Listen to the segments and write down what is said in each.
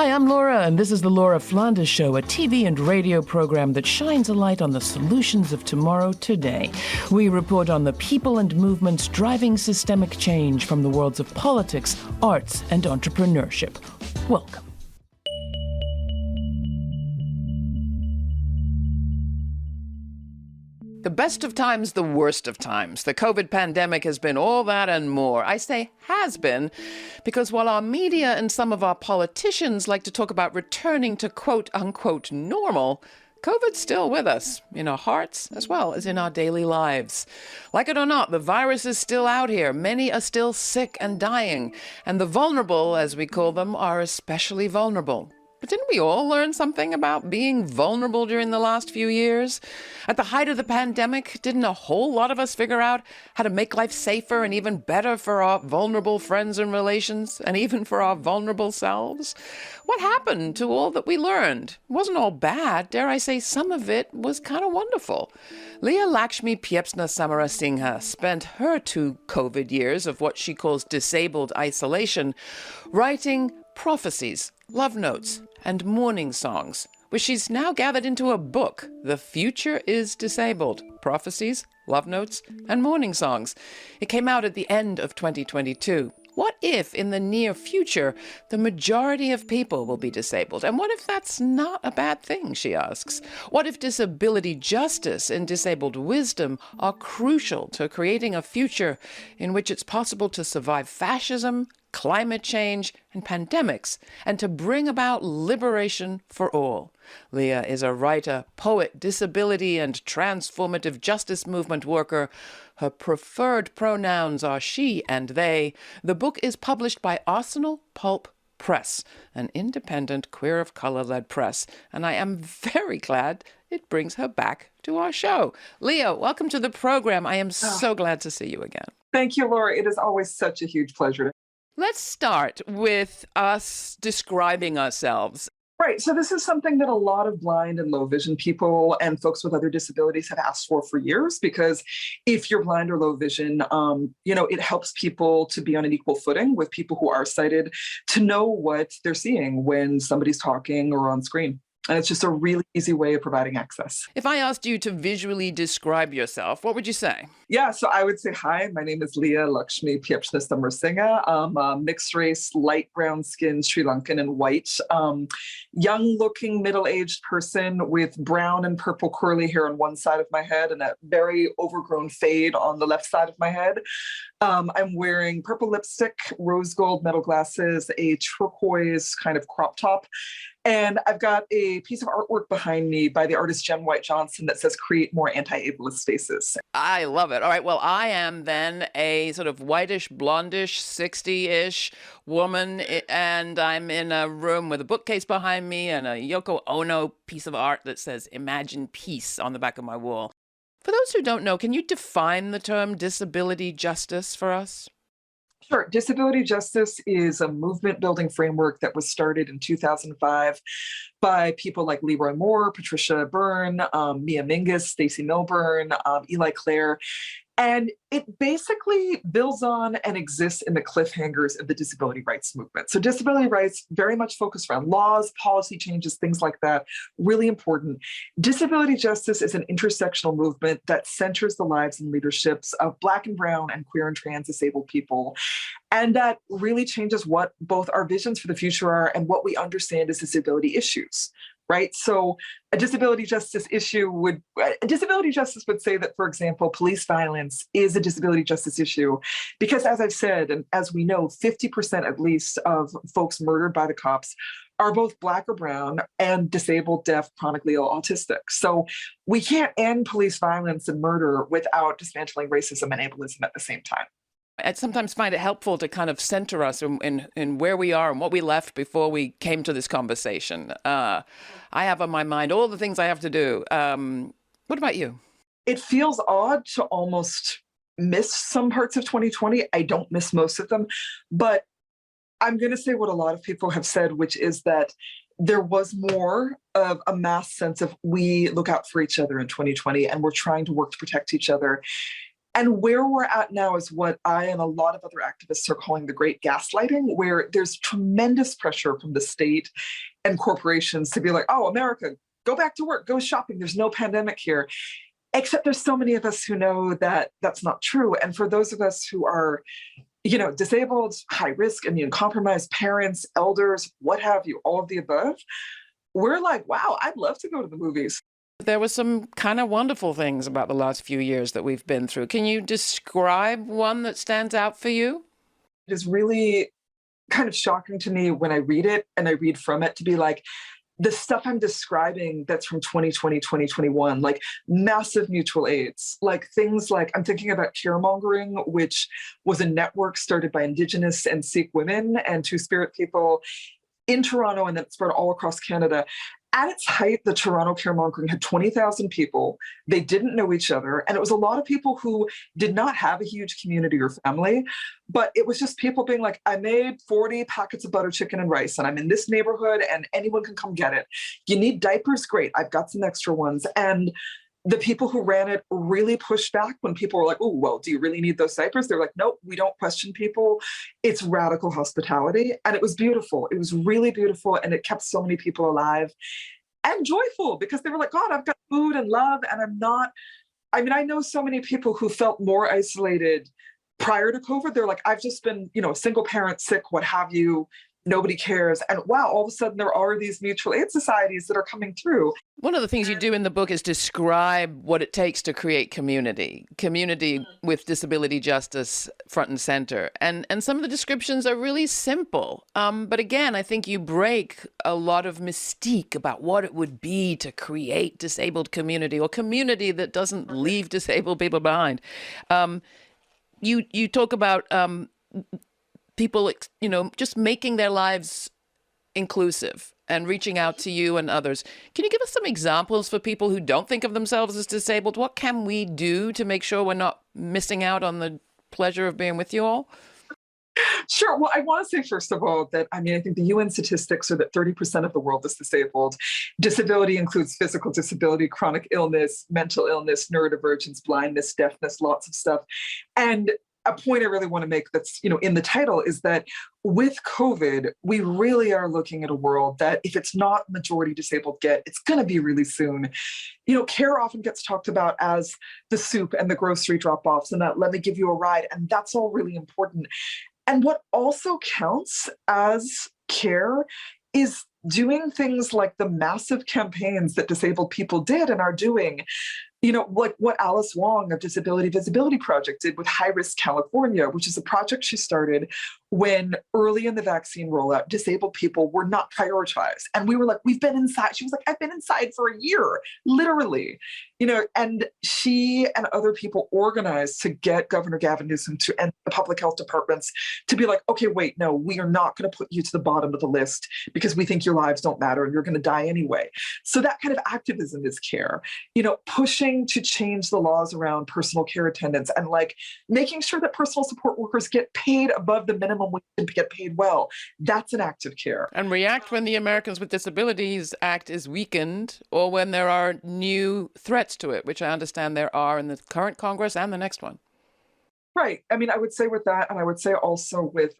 Hi, I'm Laura, and this is the Laura Flanders Show, a TV and radio program that shines a light on the solutions of tomorrow today. We report on the people and movements driving systemic change from the worlds of politics, arts, and entrepreneurship. Welcome. The best of times, the worst of times. The COVID pandemic has been all that and more. I say has been because while our media and some of our politicians like to talk about returning to quote-unquote normal, COVID's still with us, in our hearts as well as in our daily lives. Like it or not, the virus is still out here. Many are still sick and dying. And the vulnerable, as we call them, are especially vulnerable. But didn't we all learn something about being vulnerable during the last few years? At the height of the pandemic, didn't a whole lot of us figure out how to make life safer and even better for our vulnerable friends and relations, and even for our vulnerable selves? What happened to all that we learned? It wasn't all bad. Dare I say some of it was kind of wonderful. Leah Lakshmi Piepzna-Samarasinha spent her 2 COVID years of what she calls disabled isolation writing Prophecies, love notes, and mourning songs, which she's now gathered into a book, The Future is Disabled, Prophecies, Love Notes, and Mourning Songs. It came out at the end of 2022. What if, in the near future, the majority of people will be disabled? And what if that's not a bad thing, she asks? What if disability justice and disabled wisdom are crucial to creating a future in which it's possible to survive fascism, climate change, and pandemics, and to bring about liberation for all? Leah is a writer, poet, disability and transformative justice movement worker. Her preferred pronouns are she and they. The book is published by Arsenal Pulp Press, an independent queer of color-led press, and I am very glad it brings her back to our show. Leah, welcome to the program. I am so glad to see you again. Thank you, Laura. It is always such a huge pleasure. Let's start with us describing ourselves. Right. So this is something that a lot of blind and low vision people and folks with other disabilities have asked for years, because if you're blind or low vision, it helps people to be on an equal footing with people who are sighted, to know what they're seeing when somebody's talking or on screen. And it's just a really easy way of providing access. If I asked you to visually describe yourself, what would you say? Yeah, so I would say, hi, my name is Leah Lakshmi Piepzna-Samarasinha. I'm a mixed race, light brown skin, Sri Lankan and white, young looking middle-aged person with brown and purple curly hair on one side of my head and a very overgrown fade on the left side of my head. I'm wearing purple lipstick, rose gold metal glasses, a turquoise kind of crop top. And I've got a piece of artwork behind me by the artist Jen White Johnson that says, "Create more anti-ableist spaces." I love it. All right. Well, I am then a sort of whitish, blondish, 60-ish woman, and I'm in a room with a bookcase behind me and a Yoko Ono piece of art that says "Imagine Peace" on the back of my wall. For those who don't know, can you define the term disability justice for us? Sure. Disability justice is a movement-building framework that was started in 2005 by people like Leroy Moore, Patricia Byrne, Mia Mingus, Stacey Milburn, Eli Clare. And it basically builds on and exists in the cliffhangers of the disability rights movement. So disability rights very much focused around laws, policy changes, things like that, really important. Disability justice is an intersectional movement that centers the lives and leaderships of Black and brown and queer and trans disabled people. And that really changes what both our visions for the future are and what we understand as disability issues. Right. So a disability justice would say that, for example, police violence is a disability justice issue, because as I've said, and as we know, 50% at least of folks murdered by the cops are both Black or brown and disabled, deaf, chronically ill, autistic. So we can't end police violence and murder without dismantling racism and ableism at the same time. I sometimes find it helpful to kind of center us in where we are and what we left before we came to this conversation. I have on my mind all the things I have to do. What about you? It feels odd to almost miss some parts of 2020. I don't miss most of them, but I'm going to say what a lot of people have said, which is that there was more of a mass sense of we look out for each other in 2020 and we're trying to work to protect each other. And where we're at now is what I and a lot of other activists are calling the great gaslighting, where there's tremendous pressure from the state and corporations to be like, oh, America, go back to work, go shopping. There's no pandemic here. Except there's so many of us who know that that's not true. And for those of us who are, disabled, high risk, immune compromised, parents, elders, what have you, all of the above, we're like, wow, I'd love to go to the movies. There were some kind of wonderful things about the last few years that we've been through. Can you describe one that stands out for you? It is really kind of shocking to me when I read it and I read from it to be like, the stuff I'm describing that's from 2020, 2021, like massive mutual aids, like things like I'm thinking about caremongering, which was a network started by Indigenous and Sikh women and Two-Spirit people in Toronto, and then spread all across Canada. At its height, the Toronto caremongering had 20,000 people. They didn't know each other. And it was a lot of people who did not have a huge community or family, but it was just people being like, I made 40 packets of butter chicken and rice, and I'm in this neighborhood and anyone can come get it. You need diapers? Great. I've got some extra ones. And the people who ran it really pushed back when people were like, oh, well, do you really need those diapers? They're like, nope, we don't question people. It's radical hospitality. And it was beautiful. It was really beautiful. And it kept so many people alive and joyful because they were like, God, I've got food and love. And I know so many people who felt more isolated prior to COVID. They're like, I've just been, a single parent, sick, what have you. Nobody cares. And wow, all of a sudden there are these mutual aid societies that are coming through. One of the things you do in the book is describe what it takes to create community with disability justice front and center. And some of the descriptions are really simple. But again, I think you break a lot of mystique about what it would be to create disabled community or community that doesn't leave disabled people behind. You talk about people, just making their lives inclusive and reaching out to you and others. Can you give us some examples for people who don't think of themselves as disabled? What can we do to make sure we're not missing out on the pleasure of being with you all? Sure. Well, I want to say, first of all, that I think the UN statistics are that 30% of the world is disabled. Disability includes physical disability, chronic illness, mental illness, neurodivergence, blindness, deafness, lots of stuff. And a point I really want to make that's, in the title is that with COVID, we really are looking at a world that if it's not majority disabled it's going to be really soon. Care often gets talked about as the soup and the grocery drop-offs and that let me give you a ride. And that's all really important. And what also counts as care is doing things like the massive campaigns that disabled people did and are doing. Like what Alice Wong of Disability Visibility Project did with High Risk California, which is a project she started when early in the vaccine rollout, disabled people were not prioritized. And we were like, we've been inside. She was like, I've been inside for a year, literally. And she and other people organized to get Governor Gavin Newsom and the public health departments to be like, okay, wait, no, we are not going to put you to the bottom of the list because we think your lives don't matter and you're going to die anyway. So that kind of activism is care, pushing to change the laws around personal care attendants and like making sure that personal support workers get paid above the minimum wage and get paid well. That's an act of care. And react when the Americans with Disabilities Act is weakened or when there are new threats to it, which I understand there are in the current Congress and the next one. Right. I would say with that, and I would say also with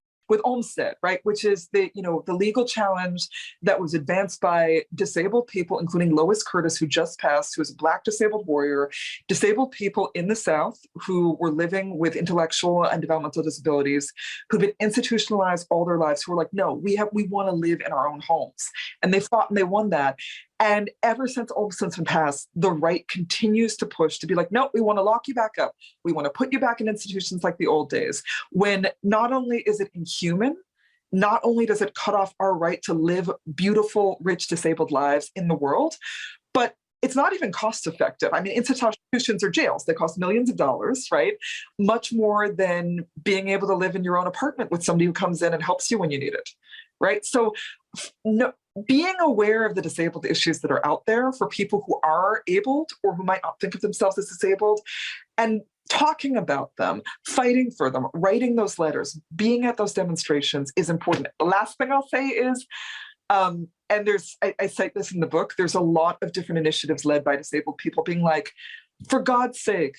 Olmstead, right, which is the legal challenge that was advanced by disabled people, including Lois Curtis, who just passed, who is a Black disabled warrior, disabled people in the South who were living with intellectual and developmental disabilities, who've been institutionalized all their lives, who were like, no, we want to live in our own homes. And they fought and they won that. And ever since Olmsted's been passed, the right continues to push to be like, no, we want to lock you back up. We want to put you back in institutions like the old days, when not only is it inhuman, not only does it cut off our right to live beautiful, rich, disabled lives in the world, but it's not even cost effective. Institutions or jails, they cost millions of dollars, right? Much more than being able to live in your own apartment with somebody who comes in and helps you when you need it, right? So being aware of the disabled issues that are out there for people who are abled or who might not think of themselves as disabled, and talking about them, fighting for them, writing those letters, being at those demonstrations is important. The last thing I'll say is, and I cite this in the book, there's a lot of different initiatives led by disabled people being like, for God's sake,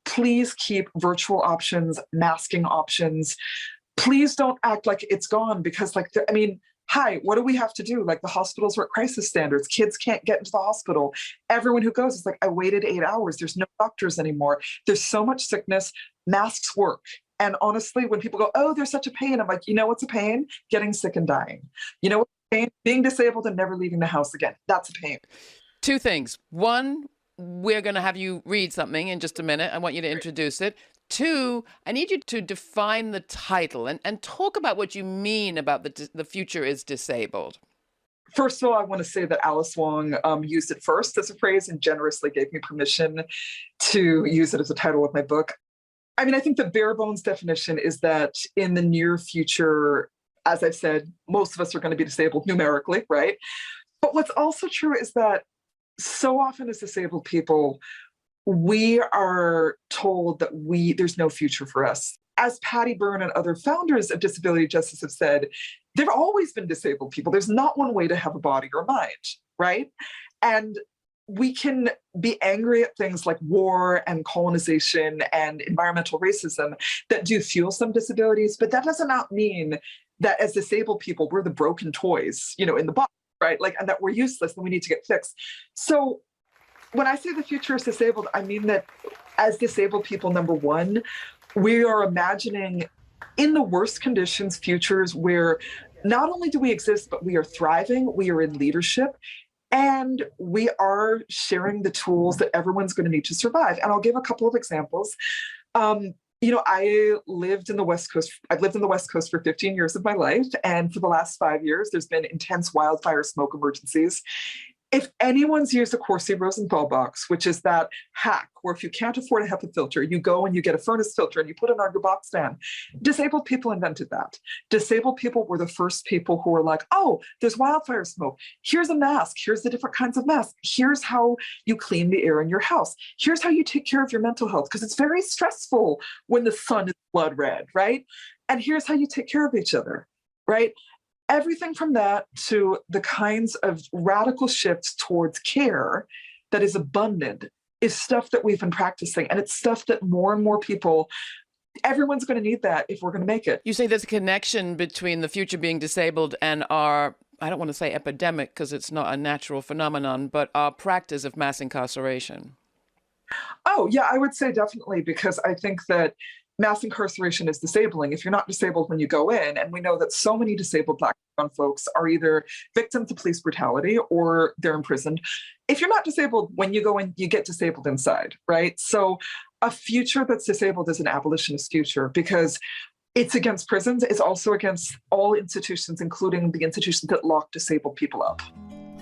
please keep virtual options, masking options. Please don't act like it's gone because, hi, what do we have to do? Like, the hospitals are at crisis standards. Kids can't get into the hospital. Everyone who goes is like, I waited 8 hours. There's no doctors anymore. There's so much sickness. Masks work. And honestly, when people go, oh, there's such a pain, I'm like, you know what's a pain? Getting sick and dying. You know what's a pain? Being disabled and never leaving the house again. That's a pain. Two things. One, we're going to have you read something in just a minute. I want you to introduce it. Two, I need you to define the title and talk about what you mean about the future is disabled. First of all, I want to say that Alice Wong used it first as a phrase and generously gave me permission to use it as a title of my book. I mean, I think the bare bones definition is that in the near future, as I've said, most of us are going to be disabled numerically, right? But what's also true is that so often as disabled people, we are told that there's no future for us. As Patty Byrne and other founders of disability justice have said, there have always been disabled people. There's not one way to have a body or mind, right? And we can be angry at things like war and colonization and environmental racism that do fuel some disabilities, but that does not mean that as disabled people, we're the broken toys, in the box, right? And that we're useless and we need to get fixed. So when I say the future is disabled, I mean that as disabled people, number one, we are imagining in the worst conditions futures where not only do we exist, but we are thriving, we are in leadership, and we are sharing the tools that everyone's going to need to survive. And I'll give a couple of examples. I lived in the West Coast. I've lived in the West Coast for 15 years of my life. And for the last 5 years, there's been intense wildfire smoke emergencies. If anyone's used a Corsi Rosenthal box, which is that hack where if you can't afford a HEPA filter, you go and you get a furnace filter and you put it on your box fan. Disabled people invented that. Disabled people were the first people who were like, oh, there's wildfire smoke. Here's a mask. Here's the different kinds of masks. Here's how you clean the air in your house. Here's how you take care of your mental health, because it's very stressful when the sun is blood red, right? And here's how you take care of each other, right? Everything from that to the kinds of radical shifts towards care that is abundant is stuff that we've been practicing. And it's stuff that more and more people, everyone's going to need that if we're going to make it. You say there's a connection between the future being disabled and our, I don't want to say epidemic because it's not a natural phenomenon, but our practice of mass incarceration. Oh, yeah, I would say definitely, because I think that mass incarceration is disabling. If you're not disabled when you go in, and we know that so many disabled Black and brown folks are either victims of police brutality or they're imprisoned. If you're not disabled when you go in, you get disabled inside, right? So a future that's disabled is an abolitionist future because it's against prisons. It's also against all institutions, including the institutions that lock disabled people up.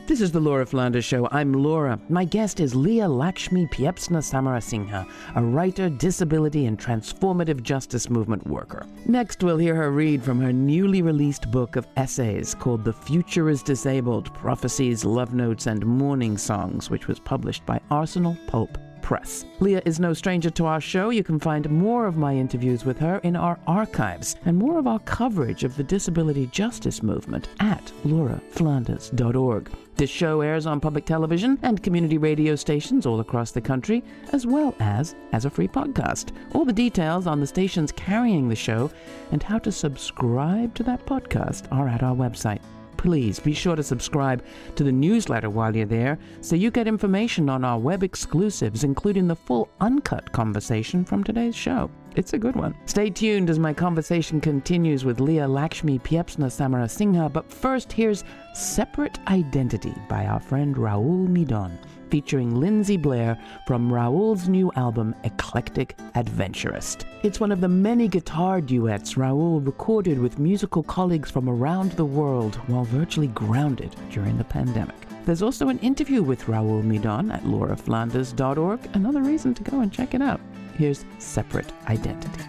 This is the Laura Flanders Show. I'm Laura. My guest is Leah Lakshmi Piepzna-Samarasinha, a writer, disability, and transformative justice movement worker. Next, we'll hear her read from her newly released book of essays called The Future is Disabled, Prophecies, Love Notes, and Mourning Songs, which was published by Arsenal Pulp Press. Leah is no stranger to our show. You can find more of my interviews with her in our archives and more of our coverage of the disability justice movement at lauraflanders.org. This show airs on public television and community radio stations all across the country, as well as a free podcast. All the details on the stations carrying the show and how to subscribe to that podcast are at our website. Please be sure to subscribe to the newsletter while you're there so you get information on our web exclusives, including the full uncut conversation from today's show. It's a good one. Stay tuned as my conversation continues with Leah Lakshmi Piepzna-Samarasinha, but first here's Separate Identity by our friend Raul Midon, featuring Lindsay Blair from Raul's new album Eclectic Adventurist. It's one of the many guitar duets Raul recorded with musical colleagues from around the world while virtually grounded during the pandemic. There's also an interview with Raul Midon at lauraflanders.org, another reason to go and check it out. Here's Separate Identity.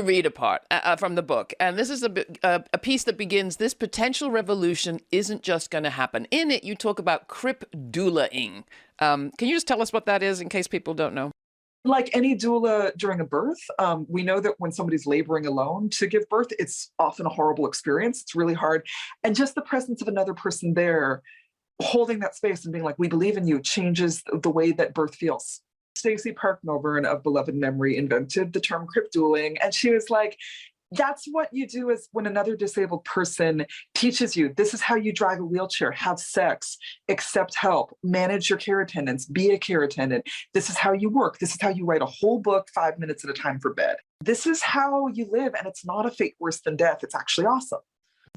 read a part from the book, and this is a piece that begins, "This potential revolution isn't just going to happen." In it, you talk about crip doulaing. Can you just tell us what that is in case people don't know? Like any doula during a birth, we know that when somebody's laboring alone to give birth, it's often a horrible experience. It's really hard. And just the presence of another person there, holding that space and being like, "We believe in you," changes the way that birth feels. Stacey Park Milburn of beloved memory invented the term crip dueling. And she was like, that's what you do is when another disabled person teaches you, this is how you drive a wheelchair, have sex, accept help, manage your care attendants, be a care attendant. This is how you work. This is how you write a whole book 5 minutes at a time for bed. This is how you live. And it's not a fate worse than death. It's actually awesome.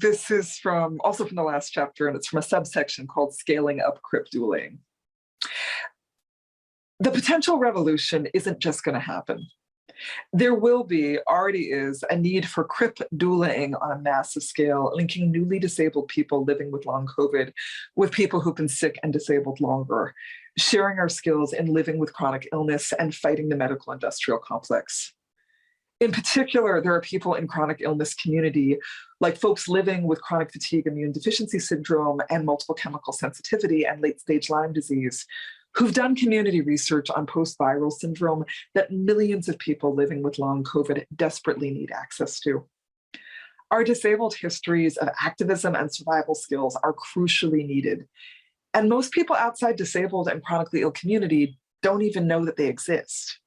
This is also from the last chapter, and it's from a subsection called Scaling Up Crip Dueling. The potential revolution isn't just going to happen. There already is, a need for crip dueling on a massive scale, linking newly disabled people living with long COVID with people who've been sick and disabled longer, sharing our skills in living with chronic illness and fighting the medical industrial complex. In particular, there are people in chronic illness community, like folks living with chronic fatigue immune deficiency syndrome and multiple chemical sensitivity and late-stage Lyme disease, who've done community research on post-viral syndrome that millions of people living with long COVID desperately need access to. Our disabled histories of activism and survival skills are crucially needed. And most people outside disabled and chronically ill community don't even know that they exist.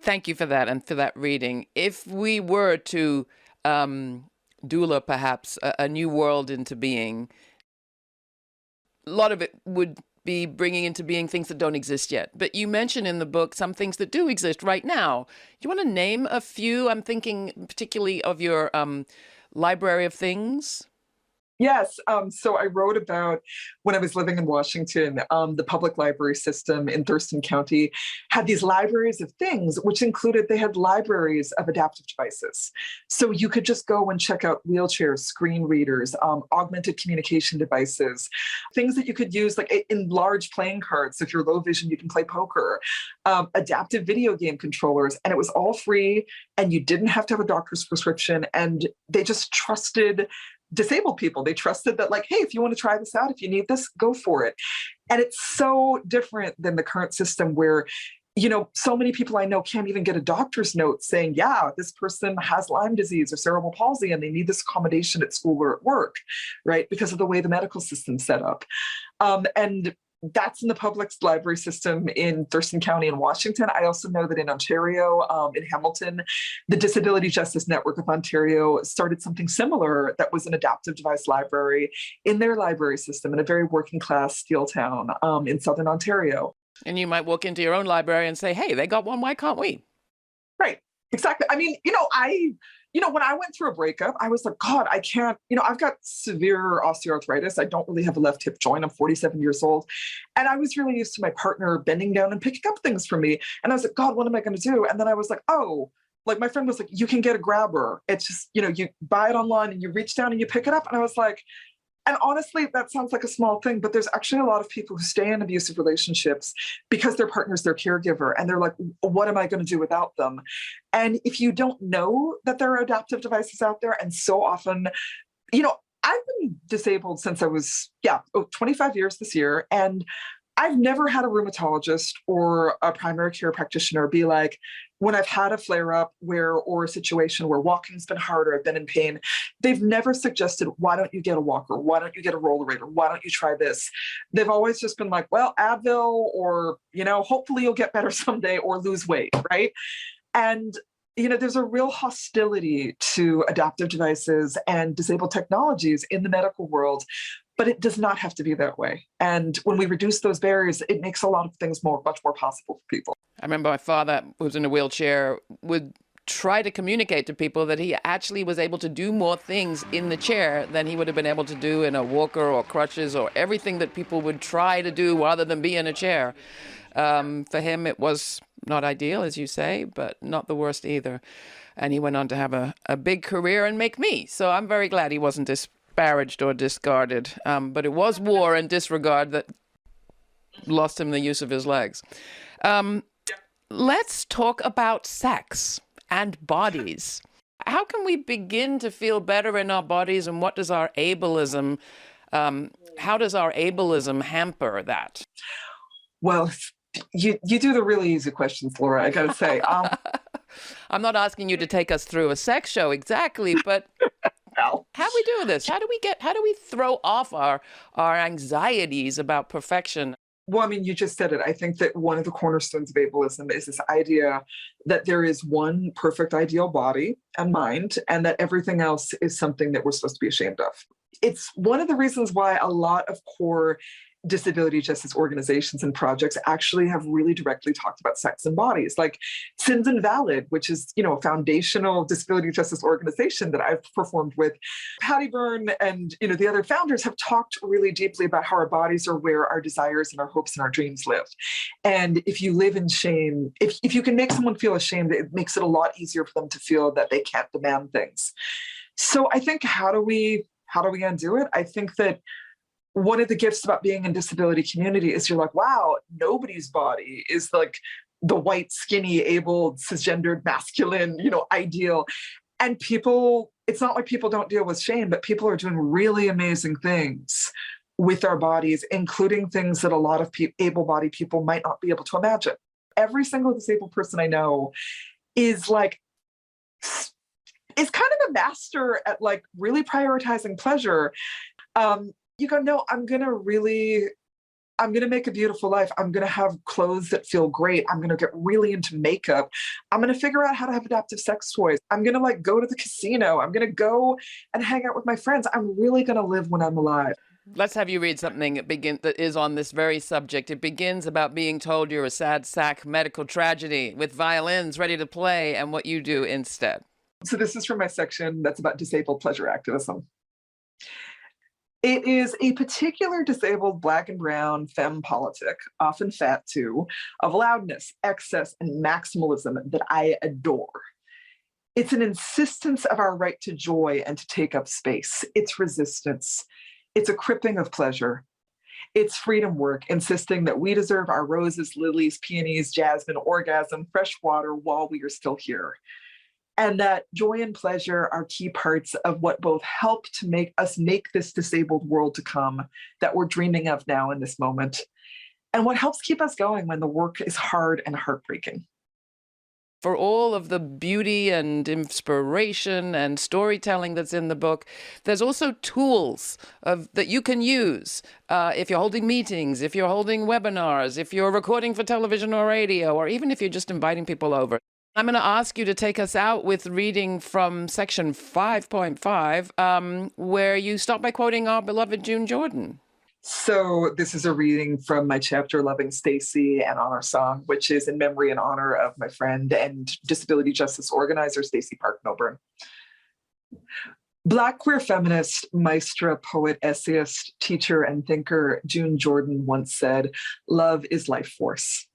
Thank you for that and for that reading. If we were to doula perhaps a new world into being, a lot of it would be bringing into being things that don't exist yet. But you mention in the book some things that do exist right now. Do you want to name a few? I'm thinking particularly of your library of things. Yes. So I wrote about when I was living in Washington, the public library system in Thurston County had these libraries of things, which included, they had libraries of adaptive devices. So you could just go and check out wheelchairs, screen readers, augmented communication devices, things that you could use like in large playing cards. So if you're low vision, you can play poker, adaptive video game controllers, and it was all free and you didn't have to have a doctor's prescription. And they just trusted disabled people. They trusted that, like, hey, if you want to try this out, if you need this, go for it. And it's so different than the current system where, so many people I know can't even get a doctor's note saying, yeah, this person has Lyme disease or cerebral palsy and they need this accommodation at school or at work, right? Because of the way the medical system's set up. And that's in the public library system in Thurston County in Washington. I also know that in Ontario, in Hamilton, the Disability Justice Network of Ontario started something similar that was an adaptive device library in their library system in a very working class steel town in Southern Ontario. And you might walk into your own library and say, hey, they got one, why can't we? Right, exactly. I mean, when I went through a breakup, I was like, God, I can't, I've got severe osteoarthritis. I don't really have a left hip joint. I'm 47 years old. And I was really used to my partner bending down and picking up things for me. And I was like, God, what am I going to do? And then I was like, oh, like my friend was like, you can get a grabber. It's just, you buy it online and you reach down and you pick it up. And I was like, and honestly, that sounds like a small thing, but there's actually a lot of people who stay in abusive relationships because their partner's their caregiver. And they're like, what am I going to do without them? And if you don't know that there are adaptive devices out there, and so often, I've been disabled since I was, 25 years this year. And I've never had a rheumatologist or a primary care practitioner be like, when I've had a flare up or a situation where walking's been hard or I've been in pain, they've never suggested, why don't you get a walker? Why don't you get a rollerator? Why don't you try this? They've always just been like, well, Advil, or, hopefully you'll get better someday, or lose weight, right? And there's a real hostility to adaptive devices and disabled technologies in the medical world, but it does not have to be that way. And when we reduce those barriers, it makes a lot of things much more possible for people. I remember my father, who was in a wheelchair, would try to communicate to people that he actually was able to do more things in the chair than he would have been able to do in a walker or crutches or everything that people would try to do rather than be in a chair. For him, it was not ideal, as you say, but not the worst either. And he went on to have a big career and make me. So I'm very glad he wasn't disparaged or discarded. But it was war and disregard that lost him the use of his legs. Let's talk about sex and bodies. How can we begin to feel better in our bodies, and what does our ableism, how does our ableism hamper that? Well, you do the really easy questions, Laura, I gotta say. I'm not asking you to take us through a sex show exactly, but how do we do this? How do we throw off our anxieties about perfection? Well, I mean, you just said it. I think that one of the cornerstones of ableism is this idea that there is one perfect ideal body and mind, and that everything else is something that we're supposed to be ashamed of. It's one of the reasons why a lot of core disability justice organizations and projects actually have really directly talked about sex and bodies, like Sins Invalid, which is, a foundational disability justice organization that I've performed with. Patty Byrne and, the other founders have talked really deeply about how our bodies are where our desires and our hopes and our dreams live. And if you live in shame, if you can make someone feel ashamed, it makes it a lot easier for them to feel that they can't demand things. So I think, how do we undo it? I think that one of the gifts about being in disability community is you're like, wow, nobody's body is like the white, skinny, able, cisgendered, masculine, ideal. And people, it's not like people don't deal with shame, but people are doing really amazing things with our bodies, including things that a lot of able-bodied people might not be able to imagine. Every single disabled person I know is kind of a master at like really prioritizing pleasure. You go, no, I'm going to make a beautiful life. I'm going to have clothes that feel great. I'm going to get really into makeup. I'm going to figure out how to have adaptive sex toys. I'm going to go to the casino. I'm going to go and hang out with my friends. I'm really going to live when I'm alive. Let's have you read something that is on this very subject. It begins about being told you're a sad sack medical tragedy with violins ready to play and what you do instead. So this is from my section that's about disabled pleasure activism. It is a particular disabled Black and brown femme politic, often fat too, of loudness, excess, and maximalism that I adore. It's an insistence of our right to joy and to take up space. It's resistance. It's a cripping of pleasure. It's freedom work, insisting that we deserve our roses, lilies, peonies, jasmine, orgasm, fresh water while we are still here. And that joy and pleasure are key parts of what both help to make us make this disabled world to come that we're dreaming of now in this moment, and what helps keep us going when the work is hard and heartbreaking. For all of the beauty and inspiration and storytelling that's in the book, there's also tools that you can use if you're holding meetings, if you're holding webinars, if you're recording for television or radio, or even if you're just inviting people over. I'm going to ask you to take us out with reading from section 5.5, where you start by quoting our beloved June Jordan. So this is a reading from my chapter, Loving Stacy, an honor song, which is in memory and honor of my friend and disability justice organizer, Stacy Park Milburn. Black queer feminist, maestra, poet, essayist, teacher, and thinker June Jordan once said, "Love is life force."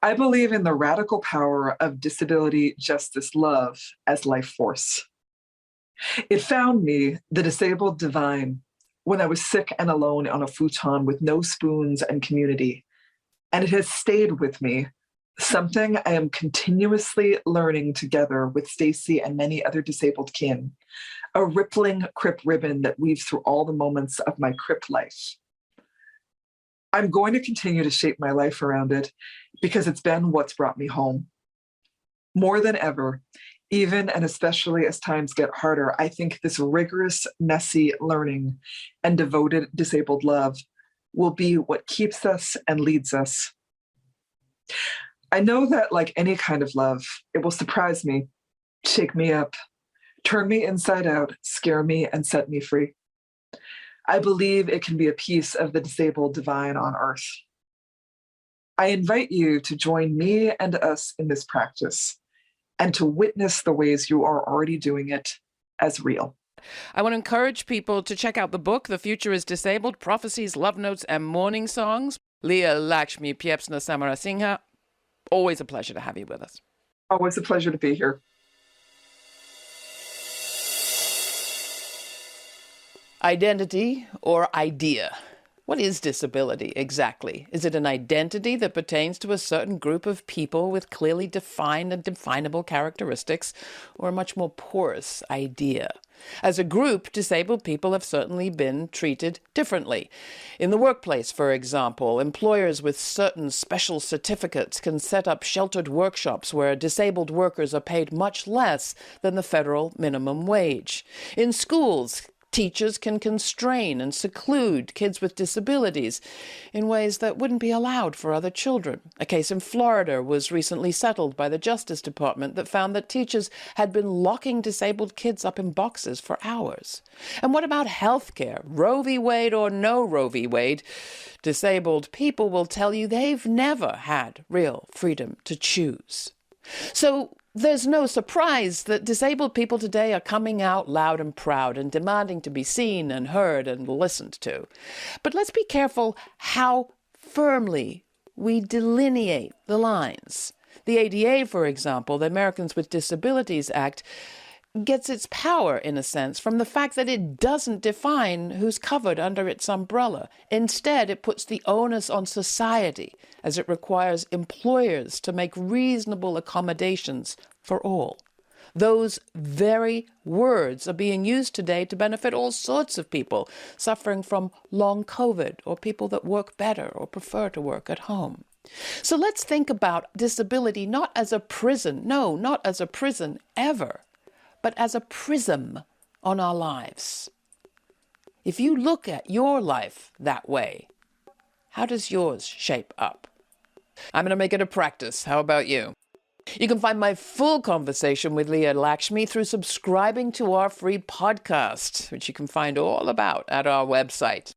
I believe in the radical power of disability justice love as life force. It found me, the disabled divine, when I was sick and alone on a futon with no spoons and community. And it has stayed with me, something I am continuously learning together with Stacy and many other disabled kin, a rippling crip ribbon that weaves through all the moments of my crip life. I'm going to continue to shape my life around it because it's been what's brought me home. More than ever, even and especially as times get harder, I think this rigorous, messy learning and devoted disabled love will be what keeps us and leads us. I know that, like any kind of love, it will surprise me, shake me up, turn me inside out, scare me, and set me free. I believe it can be a piece of the disabled divine on earth. I invite you to join me and us in this practice and to witness the ways you are already doing it as real. I want to encourage people to check out the book, The Future is Disabled, Prophecies, Love Notes, and Mourning Songs. Leah Lakshmi Piepzna-Samarasinha, always a pleasure to have you with us. Always a pleasure to be here. Identity or idea? What is disability exactly? Is it an identity that pertains to a certain group of people with clearly defined and definable characteristics, or a much more porous idea? As a group, disabled people have certainly been treated differently. In the workplace, for example, employers with certain special certificates can set up sheltered workshops where disabled workers are paid much less than the federal minimum wage. In schools, teachers can constrain and seclude kids with disabilities in ways that wouldn't be allowed for other children. A case in Florida was recently settled by the Justice Department that found that teachers had been locking disabled kids up in boxes for hours. And what about health care? Roe v. Wade or no Roe v. Wade, disabled people will tell you they've never had real freedom to choose. So there's no surprise that disabled people today are coming out loud and proud and demanding to be seen and heard and listened to. But let's be careful how firmly we delineate the lines. The ADA, for example, the Americans with Disabilities Act, gets its power, in a sense, from the fact that it doesn't define who's covered under its umbrella. Instead, it puts the onus on society, as it requires employers to make reasonable accommodations for all. Those very words are being used today to benefit all sorts of people suffering from long COVID, or people that work better or prefer to work at home. So let's think about disability not as a prison, no, not as a prison ever, but as a prism on our lives. If you look at your life that way, how does yours shape up? I'm going to make it a practice. How about you? You can find my full conversation with Leah Lakshmi through subscribing to our free podcast, which you can find all about at our website.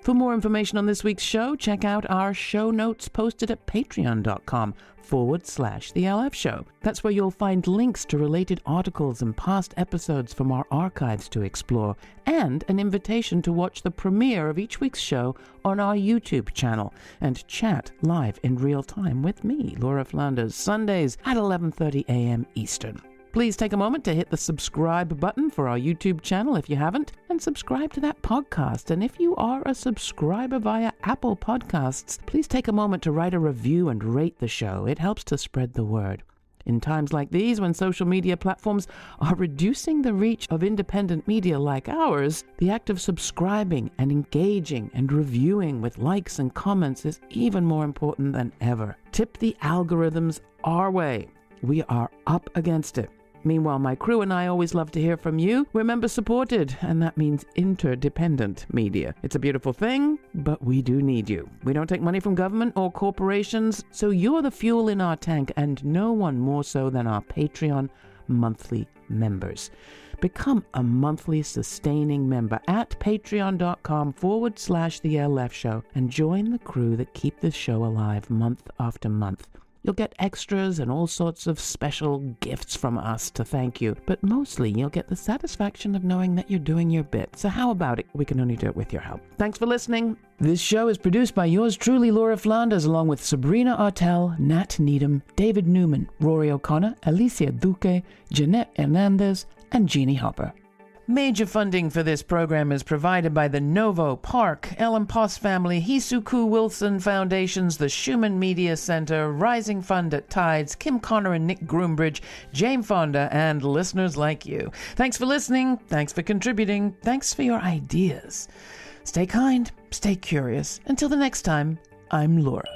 For more information on this week's show, check out our show notes posted at patreon.com/The LF Show. That's where you'll find links to related articles and past episodes from our archives to explore, and an invitation to watch the premiere of each week's show on our YouTube channel and chat live in real time with me, Laura Flanders, Sundays at 11:30 a.m. Eastern. Please take a moment to hit the subscribe button for our YouTube channel if you haven't, and subscribe to that podcast. And if you are a subscriber via Apple Podcasts, please take a moment to write a review and rate the show. It helps to spread the word. In times like these, when social media platforms are reducing the reach of independent media like ours, the act of subscribing and engaging and reviewing with likes and comments is even more important than ever. Tip the algorithms our way. We are up against it. Meanwhile, my crew and I always love to hear from you. We're member-supported, and that means interdependent media. It's a beautiful thing, but we do need you. We don't take money from government or corporations, so you're the fuel in our tank, and no one more so than our Patreon monthly members. Become a monthly sustaining member at patreon.com/The LF Show and join the crew that keep this show alive month after month. You'll get extras and all sorts of special gifts from us to thank you. But mostly, you'll get the satisfaction of knowing that you're doing your bit. So how about it? We can only do it with your help. Thanks for listening. This show is produced by yours truly, Laura Flanders, along with Sabrina Artel, Nat Needham, David Newman, Rory O'Connor, Alicia Duque, Jeanette Hernandez, and Jeannie Hopper. Major funding for this program is provided by the Novo, Park, Ellen Poss Family, Hisuku Wilson Foundations, the Schumann Media Center, Rising Fund at Tides, Kim Connor and Nick Groombridge, Jane Fonda, and listeners like you. Thanks for listening. Thanks for contributing. Thanks for your ideas. Stay kind. Stay curious. Until the next time, I'm Laura.